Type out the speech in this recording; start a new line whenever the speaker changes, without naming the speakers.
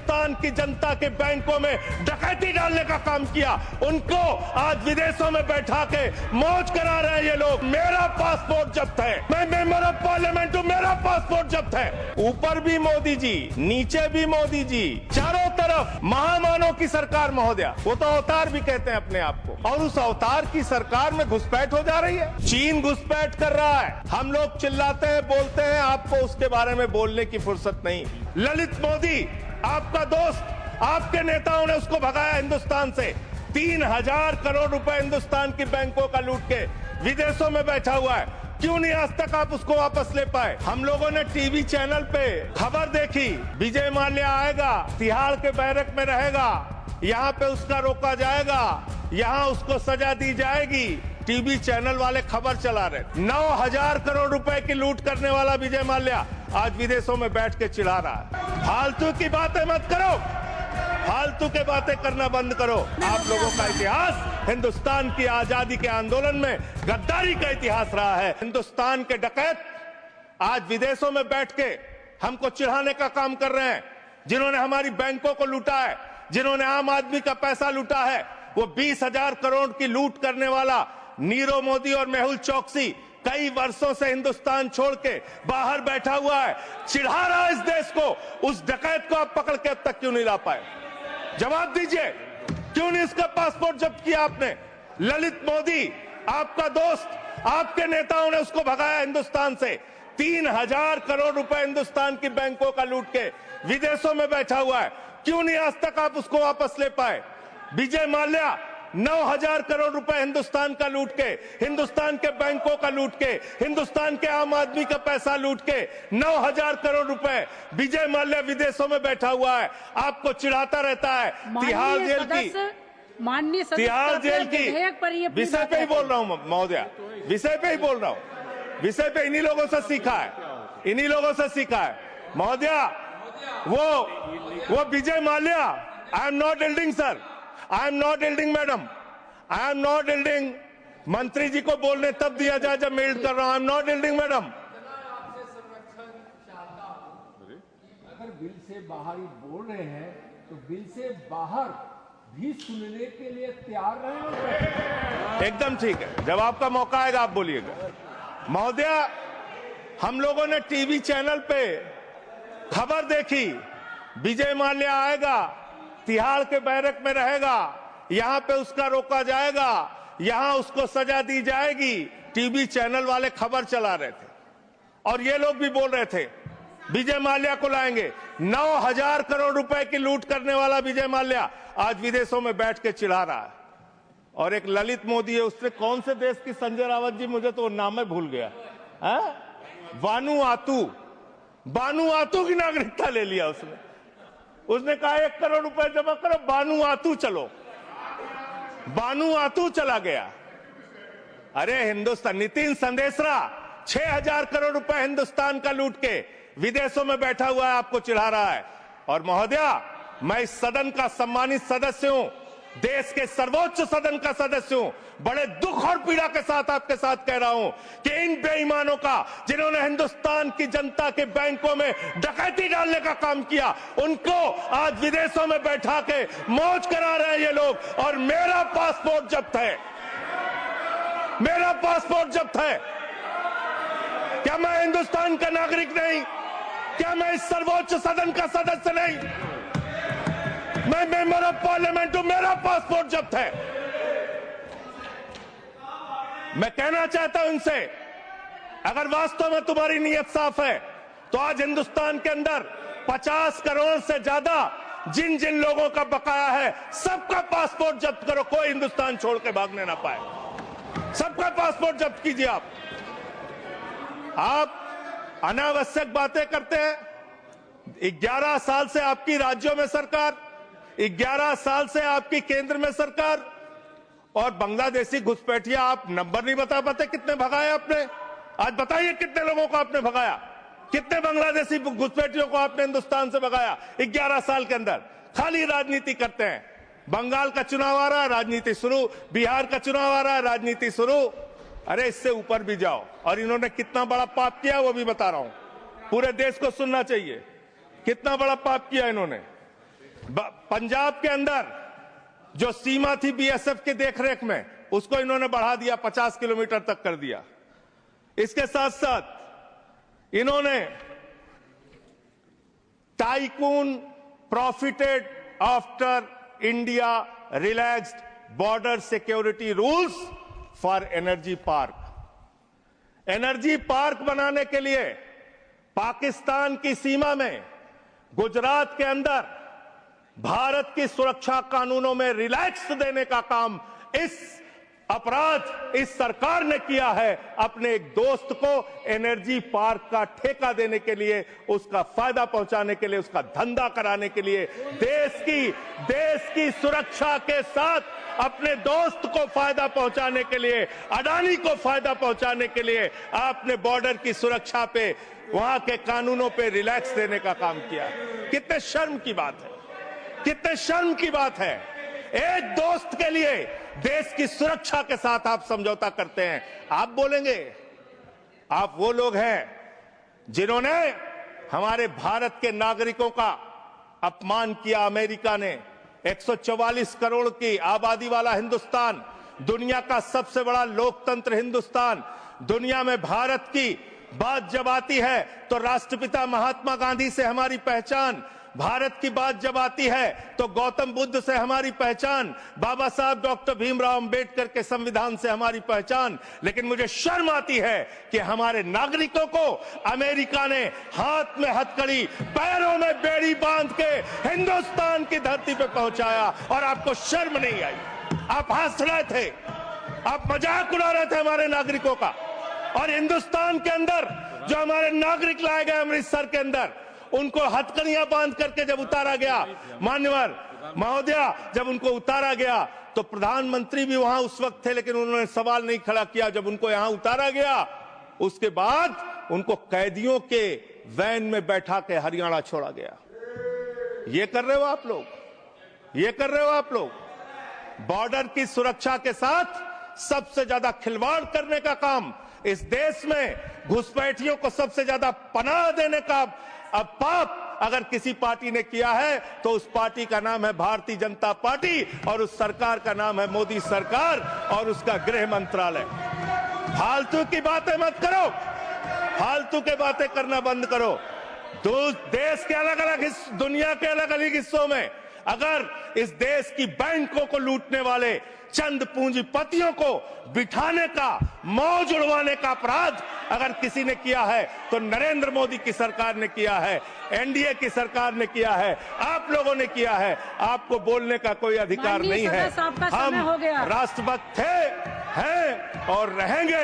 हिंदुस्तान की जनता के बैंकों में डकैती डालने का काम किया, उनको आज विदेशों में बैठा के मौज करा रहे हैं ये लोग। मेरा पासपोर्ट जब्त है, मैं मेंबर ऑफ पार्लियामेंट हूं, मेरा पासपोर्ट जब्त है। ऊपर भी मोदी जी, नीचे भी मोदी जी, चारों तरफ महामानव की सरकार महोदया, वो तो अवतार भी कहते हैं अपने आप को, और उस अवतार की सरकार में घुसपैठ हो जा रही है। चीन घुसपैठ कर रहा है, हम लोग चिल्लाते हैं, बोलते हैं, आपको उसके बारे में बोलने की फुर्सत नहीं। ललित मोदी आपका दोस्त, आपके नेताओं ने उसको भगाया हिंदुस्तान से। 3000 करोड़ रुपए हिंदुस्तान की बैंकों का लूट के विदेशों में बैठा हुआ है। क्यों नहीं आज तक आप उसको वापस ले पाए? हम लोगों ने टीवी चैनल पे खबर देखी, विजय माल्या आएगा, तिहाड़ के बैरक में रहेगा, यहाँ पे उसका रोका जाएगा, यहाँ उसको सजा दी जाएगी। टीवी चैनल वाले खबर चला रहे। 9000 करोड़ रुपए की लूट करने वाला विजय माल्या आज विदेशों में बैठ के चिढ़ा रहा है। फालतू की बातें मत करो, फालतू के बातें करना बंद करो। आप लोगों का इतिहास हिंदुस्तान की आजादी के आंदोलन में गद्दारी का इतिहास रहा है। हिंदुस्तान के डकैत आज विदेशों में बैठ के हमको चिढ़ाने का काम कर रहे हैं। जिन्होंने हमारी बैंकों को लूटा है, जिन्होंने आम आदमी का पैसा लूटा है, वो 20,000 करोड़ की लूट करने वाला नीरव मोदी और मेहुल चौकसी कई वर्षों से हिंदुस्तान छोड़ के बाहर बैठा हुआ है, चिढ़ा रहा है इस देश को। उस डकैत को आप पकड़ के अब तक क्यों नहीं ला पाए? जवाब दीजिए, क्यों नहीं इसका पासपोर्ट जब्त किया आपने? ललित मोदी आपका दोस्त, आपके नेताओं ने उसको भगाया हिंदुस्तान से। 3000 करोड़ रुपए हिंदुस्तान की बैंकों का लूट के विदेशों में बैठा हुआ है। क्यों नहीं आज तक आप उसको वापस ले पाए? विजय माल्या 9000 करोड़ रुपए हिंदुस्तान का लूट के, हिंदुस्तान के बैंकों का लूट के, हिंदुस्तान के आम आदमी का पैसा लूट के 9000 करोड़ रुपए विजय माल्या विदेशों में बैठा हुआ है, आपको चिढ़ाता रहता है। तिहाड़ जेल की,
माननीय
तिहाड़ जेल की विषय पे ही बोल रहा हूं महोदया, विषय पे ही बोल रहा हूं, विषय पे इन्हीं लोगों से सीखा है, इन्हीं लोगों से सीखा है महोदया। वो Vijay Mallya, I am not yielding sir, I am not yielding madam, I am not yielding. मंत्री जी को बोलने तब दिया जाए जब मैं यील्ड कर रहा हूं। आई एम नॉट यील्डिंग मैडम।
अगर बिल से बाहर ही बोल रहे हैं तो बिल से बाहर भी सुनने के लिए तैयार रहे।
एकदम ठीक है, जब आपका मौका आएगा आप बोलिएगा। महोदया, हम लोगों ने टीवी चैनल पे खबर देखी, विजय माल्या आएगा, तिहाड़ के बैरक में रहेगा, यहां पे उसका रोका जाएगा, यहां उसको सजा दी जाएगी। टीवी चैनल वाले खबर चला रहे थे और ये लोग भी बोल रहे थे विजय माल्या को लाएंगे। 9000 करोड़ रुपए की लूट करने वाला विजय माल्या आज विदेशों में बैठ के चिढ़ा रहा है। और एक ललित मोदी है, उसने कौन से देश की, संजय रावत जी, मुझे तो नाम में भूल गया है, बानुआतू की नागरिकता ले लिया उसने कहा 1 करोड़ रुपए जमा करो, बानुआतू चलो, बानुआतू चला गया। अरे हिंदुस्तान, नितिन संदेशरा 6000 करोड़ रुपए हिंदुस्तान का लूट के विदेशों में बैठा हुआ है, आपको चिढ़ा रहा है। और महोदया, मैं इस सदन का सम्मानित सदस्य हूं, देश के सर्वोच्च सदन का सदस्य हूं। बड़े दुख और पीड़ा के साथ आपके साथ कह रहा हूं कि इन बेईमानों का, जिन्होंने हिंदुस्तान की जनता के बैंकों में डकैती डालने का काम किया, उनको आज विदेशों में बैठा के मौज करा रहे हैं ये लोग। और मेरा पासपोर्ट जब्त है, मेरा पासपोर्ट जब्त है। क्या मैं हिंदुस्तान का नागरिक नहीं? क्या मैं इस सर्वोच्च सदन का सदस्य नहीं? मैं मेंबर ऑफ पार्लियामेंट हूं, मेरा पासपोर्ट जब्त है। मैं कहना चाहता हूं इनसे, अगर वास्तव में तुम्हारी नीयत साफ है तो आज हिंदुस्तान के अंदर 50 करोड़ से ज्यादा जिन जिन लोगों का बकाया है, सबका पासपोर्ट जब्त करो, कोई हिंदुस्तान छोड़ के भागने ना पाए। सबका पासपोर्ट जब्त कीजिए। आप अनावश्यक बातें करते हैं। 11 साल से आपकी राज्यों में सरकार, 11 साल से आपकी केंद्र में सरकार, और बांग्लादेशी घुसपैठिया आप नंबर नहीं बता पाते कितने भगाए आपने। आज बताइए कितने लोगों को आपने भगाया, कितने बांग्लादेशी घुसपैठियों को आपने हिंदुस्तान से भगाया 11 साल के अंदर। खाली राजनीति करते हैं। बंगाल का चुनाव आ रहा है, राजनीति शुरू, बिहार का चुनाव आ रहा है, राजनीति शुरू। अरे इससे ऊपर भी जाओ। और इन्होंने कितना बड़ा पाप किया वो भी बता रहा हूं, पूरे देश को सुनना चाहिए। कितना बड़ा पाप किया इन्होंने। पंजाब के अंदर जो सीमा थी बीएसएफ के देखरेख में, उसको इन्होंने बढ़ा दिया, 50 किलोमीटर तक कर दिया। इसके साथ साथ इन्होंने tycoon profited after India relaxed border security rules for energy park. Energy park बनाने के लिए पाकिस्तान की सीमा में, गुजरात के अंदर भारत की सुरक्षा कानूनों में रिलैक्स देने का काम इस सरकार ने किया है। अपने एक दोस्त को एनर्जी पार्क का ठेका देने के लिए, उसका फायदा पहुंचाने के लिए, उसका धंधा कराने के लिए, देश की सुरक्षा के साथ अपने दोस्त को फायदा पहुंचाने के लिए, अडानी को फायदा पहुंचाने के लिए आपने बॉर्डर की सुरक्षा पे, वहां के कानूनों पे रिलैक्स देने का काम किया। कितने शर्म की बात है, कितने शर्म की बात है। एक दोस्त के लिए देश की सुरक्षा के साथ आप समझौता करते हैं। आप बोलेंगे, आप वो लोग हैं जिन्होंने हमारे भारत के नागरिकों का अपमान किया। अमेरिका ने 144 करोड़ की आबादी वाला हिंदुस्तान, दुनिया का सबसे बड़ा लोकतंत्र हिंदुस्तान, दुनिया में भारत की बात जब आती है तो राष्ट्रपिता महात्मा गांधी से हमारी पहचान, भारत की बात जब आती है तो गौतम बुद्ध से हमारी पहचान, बाबा साहब डॉक्टर भीमराव अंबेडकर के संविधान से हमारी पहचान। लेकिन मुझे शर्म आती है कि हमारे नागरिकों को अमेरिका ने हाथ में हथकड़ी, पैरों में बेड़ी बांध के हिंदुस्तान की धरती पे पहुंचाया और आपको शर्म नहीं आई। आप हंस रहे थे, आप मजाक उड़ा रहे थे हमारे नागरिकों का। और हिंदुस्तान के अंदर जो हमारे नागरिक लाए गए अमृतसर के अंदर, उनको हथकड़ियां बांध करके जब उतारा गया, मान्यवर महोदया, जब उनको उतारा गया तो प्रधानमंत्री भी वहां उस वक्त थे, लेकिन उन्होंने सवाल नहीं खड़ा किया। जब उनको यहां उतारा गया, उसके बाद उनको कैदियों के वैन में बैठा के हरियाणा छोड़ा गया। ये कर रहे हो आप लोग, ये कर रहे हो आप लोग। बॉर्डर की सुरक्षा के साथ सबसे ज्यादा खिलवाड़ करने का काम इस देश में, घुसपैठियों को सबसे ज्यादा पनाह देने का अब पाप अगर किसी पार्टी ने किया है तो उस पार्टी का नाम है भारतीय जनता पार्टी, और उस सरकार का नाम है मोदी सरकार और उसका गृह मंत्रालय। फालतू की बातें मत करो, फालतू के बातें करना बंद करो। देश के अलग अलग दुनिया के अलग अलग हिस्सों में अगर इस देश की बैंकों को लूटने वाले चंद पूंजीपतियों को बिठाने का, मौज उड़वाने का अपराध अगर किसी ने किया है तो नरेंद्र मोदी की सरकार ने किया है, एनडीए की सरकार ने किया है, आप लोगों ने किया है। आपको बोलने का कोई अधिकार नहीं है। हम राष्ट्रभक्त थे, हैं और रहेंगे।